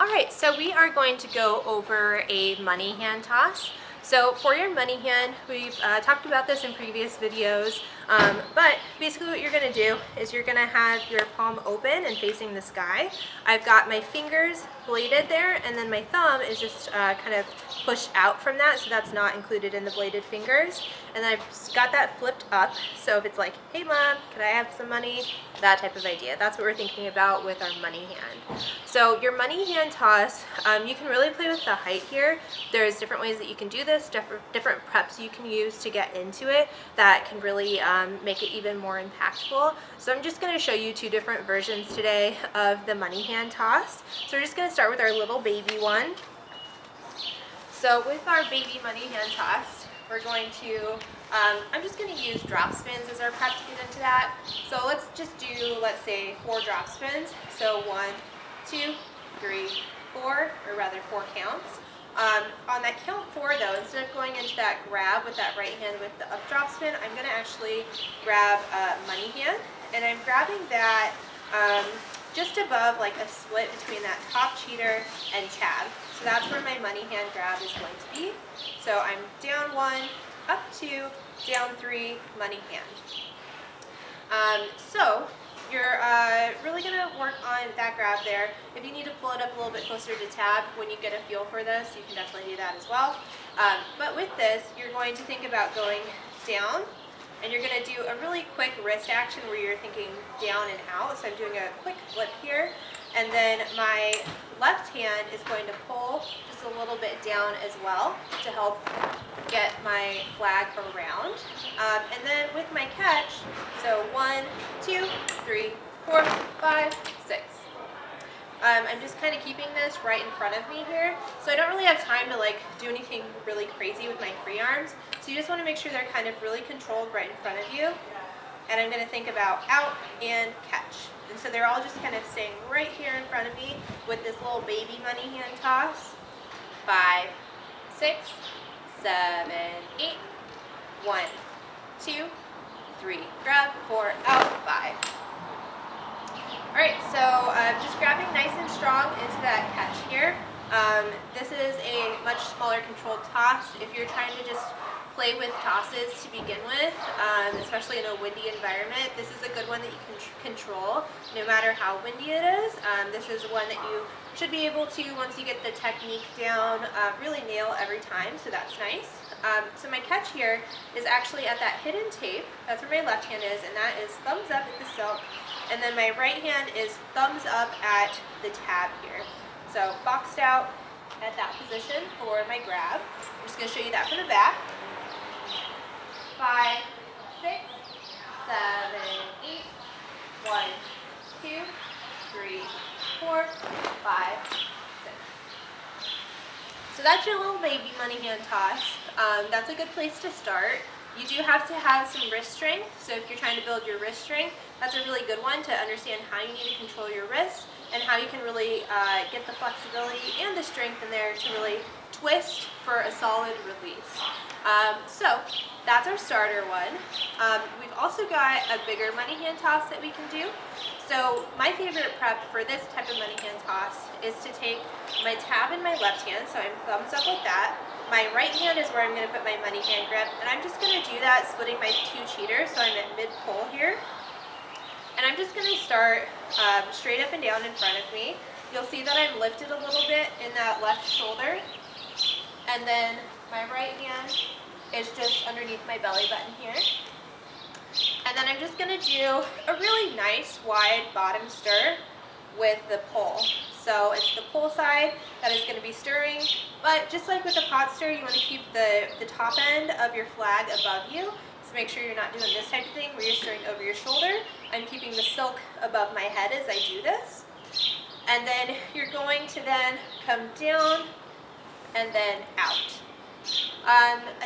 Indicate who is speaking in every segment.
Speaker 1: All right, so we are going to go over a money hand toss. So for your money hand, we've talked about this in previous videos, but basically what you're gonna do is you're gonna have your palm open and facing the sky. I've got my fingers bladed there, and then my thumb is just kind of pushed out from that, so that's not included in the bladed fingers. And then I've got that flipped up, so if it's like, hey mom, can I have some money? That type of idea. That's what we're thinking about with our money hand. So your money hand toss, you can really play with the height here. There's different ways that you can do this, different preps you can use to get into it that can really make it even more impactful. So I'm just going to show you two different versions today of the money hand toss. So we're just going to start with our little baby one. So with our baby money hand toss, we're going to, I'm just going to use drop spins as our prep to get into that. So let's just do, let's say, 4 drop spins. So 1, 2, 3, 4, or rather 4 counts. On that count 4 though, instead of going into that grab with that right hand with the up drop spin, I'm going to actually grab money hand, and I'm grabbing that just above, like a split between that top cheater and tab. So that's where my money hand grab is going to be. So I'm down 1, up 2, down 3, money hand. So you're really going to work on that grab there. If you need to pull it up a little bit closer to tab when you get a feel for this, you can definitely do that as well. But with this, you're going to think about going down, and you're going to do a really quick wrist action where you're thinking down and out. So I'm doing a quick flip here, and then my left hand is going to pull just a little bit down as well to help get my flag around. And then with my catch, so 1, 2, 3, 4, 5, 6. I'm just kind of keeping this right in front of me here, so I don't really have time to like do anything really crazy with my free arms. So you just want to make sure they're kind of really controlled right in front of you. And I'm going to think about out and catch. And so they're all just kind of staying right here in front of me with this little baby money hand toss. 5, 6, 7, 8. 1, 2, 3. Grab, 4, out, 5. Alright, so just grabbing nice and strong into that catch here. This is a much smaller controlled toss. If you're trying to just play with tosses to begin with, especially in a windy environment, this is a good one that you can control no matter how windy it is. This is one that you should be able to, once you get the technique down, really nail every time, so that's nice. So my catch here is actually at that hidden tape. That's where my left hand is, and that is thumbs up at the silk. And then my right hand is thumbs up at the tab here. So boxed out at that position for my grab. I'm just going to show you that from the back. 5, 6, 7, 8. 1, 2, 3, 4, 5, 6. So that's your little baby money hand toss. That's a good place to start. You do have to have some wrist strength, so if you're trying to build your wrist strength, that's a really good one to understand how you need to control your wrist and how you can really get the flexibility and the strength in there to really twist for a solid release. So that's our starter one. We've also got a bigger money hand toss that we can do. So my favorite prep for this type of money hand toss is to take my tab in my left hand, so I'm thumbs up with that. My right hand is where I'm going to put my money hand grip, and I'm just going to do that splitting my 2 cheaters, so I'm at mid-pull here. And I'm just going to start straight up and down in front of me. You'll see that I'm lifted a little bit in that left shoulder, and then my right hand is just underneath my belly button here. And then I'm just going to do a really nice wide bottom stir with the pull. So it's the pull side that is going to be stirring, but just like with a pot stir, you want to keep the top end of your flag above you. So make sure you're not doing this type of thing where you're stirring over your shoulder. I'm keeping the silk above my head as I do this. And then you're going to then come down and then out.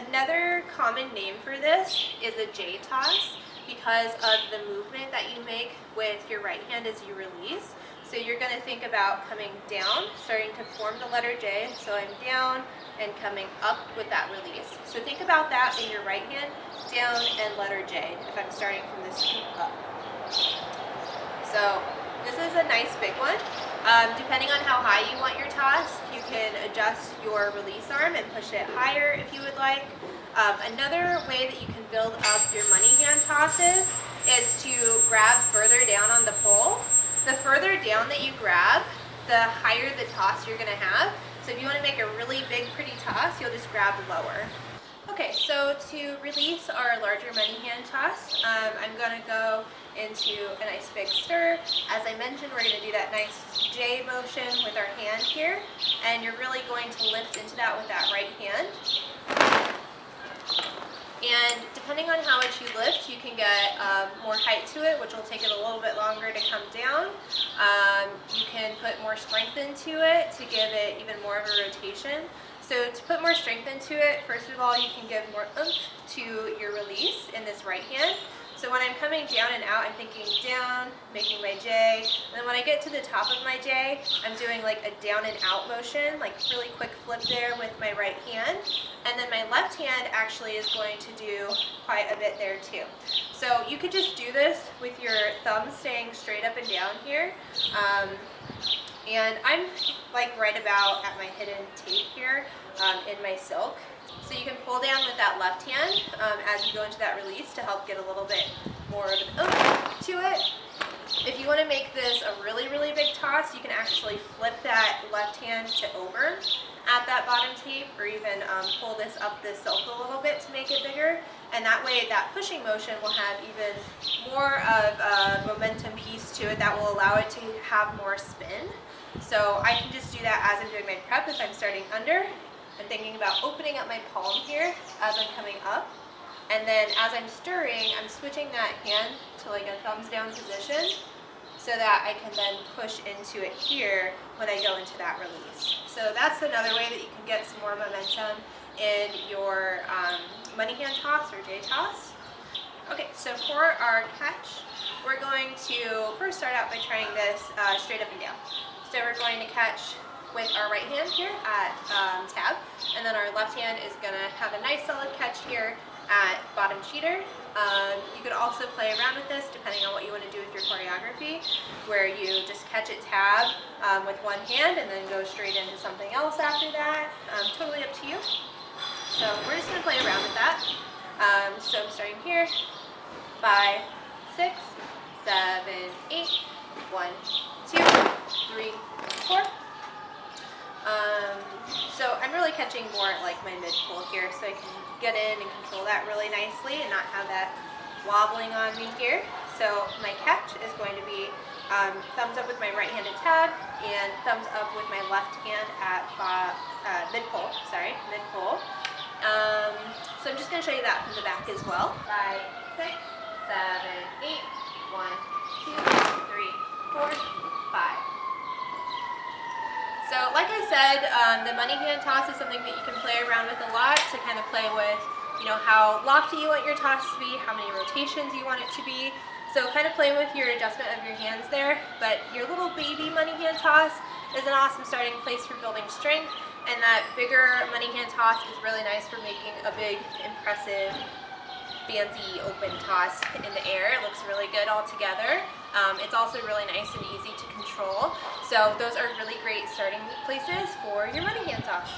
Speaker 1: Another common name for this is a J toss because of the movement that you make with your right hand as you release. So you're going to think about coming down, starting to form the letter J. So I'm down and coming up with that release. So think about that in your right hand, down and letter J, if I'm starting from this up. So This is a nice big one. Depending on how high you want your toss, you can adjust your release arm and push it higher if you would like. Another way that you can build up your money hand tosses is to grab further down on the pole. The further down that you grab, the higher the toss you're gonna have. So if you wanna make a really big, pretty toss, you'll just grab lower. Okay, so to release our larger money hand toss, I'm gonna go into a nice big stir. As I mentioned, we're gonna do that nice J motion with our hand here, and you're really going to lift into that with that right hand. And depending on how much you lift, you can get more height to it, which will take it a little bit longer to come down. You can put more strength into it to give it even more of a rotation. So to put more strength into it, first of all, you can give more oomph to your release in this right hand. So when I'm coming down and out, I'm thinking down, making my J. And then when I get to the top of my J, I'm doing like a down and out motion, like really quick flip there with my right hand. And then my left hand actually is going to do quite a bit there too. So you could just do this with your thumbs staying straight up and down here. And I'm like right about at my hidden tape here in my silk. So you can pull down with that left hand as you go into that release to help get a little bit more of an oomph to it. If you want to make this a really, really big toss, you can actually flip that left hand to over at that bottom tape, or even pull this up the silk a little bit to make it bigger. And that way that pushing motion will have even more of a momentum piece to it that will allow it to have more spin. So I can just do that as I'm doing my prep. If I'm starting under, I'm thinking about opening up my palm here as I'm coming up. And then as I'm stirring, I'm switching that hand to like a thumbs down position so that I can then push into it here when I go into that release. So that's another way that you can get some more momentum in your money hand toss or J toss. Okay, so for our catch, we're going to first start out by trying this straight up and down. So we're going to catch with our right hand here at tab, and then our left hand is going to have a nice solid catch here at bottom cheater. You could also play around with this depending on what you want to do with your choreography, where you just catch it tab with one hand and then go straight into something else after that. Totally up to you. So we're just going to play around with that. So I'm starting here. 5, 6, 7, 8, 1, 2, 3, 4. So I'm really catching more at like my mid-pull here, so I can get in and control that really nicely and not have that wobbling on me here. So my catch is going to be thumbs up with my right-handed tab and thumbs up with my left hand at mid-pull, mid-pull. So I'm just going to show you that from the back as well. 5, 6, 7, 8, 1, 2, 3, 4, 5. So like I said, the money hand toss is something that you can play around with a lot to kind of play with, you know, how lofty you want your toss to be, how many rotations you want it to be. So kind of play with your adjustment of your hands there. But your little baby money hand toss is an awesome starting place for building strength. And that bigger money hand toss is really nice for making a big, impressive, fancy open toss in the air. It looks really good all together. It's also really nice and easy to control. So those are really great starting places for your money hand toss.